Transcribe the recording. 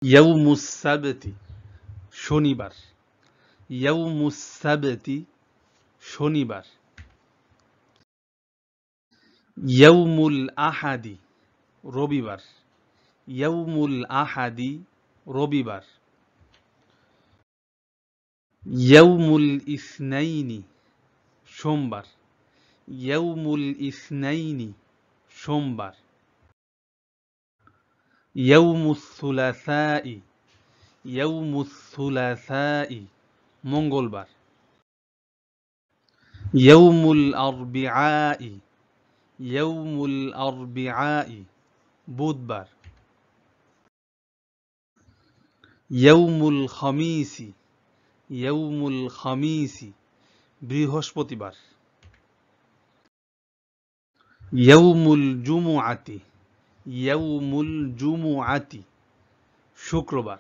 ইয়াউমুস সাবতি শনিবার, ইয়াউমুস সাবতি শনিবার। ইয়াউমুল আহাদি রবিবার, ইয়াউমুল আহাদি রবিবার। ইয়াউমুল ইসনাইনি সোমবার, ইয়াউমুল ইসনাইনি সোমবার। ইয়াউমুস সুলাসাই, ইয়াউমুস সুলাসাই মঙ্গলবার। ইয়াউমুল আরবিআই, ইয়াউমুল আরবিআই বুধবার। ইয়াউমুল খামিসি, ইয়াউমুল খামিসি বৃহস্পতিবার। ইয়াউমুল জুমুআতি, ইয়াউমুল জুমুআতি শুক্রবার।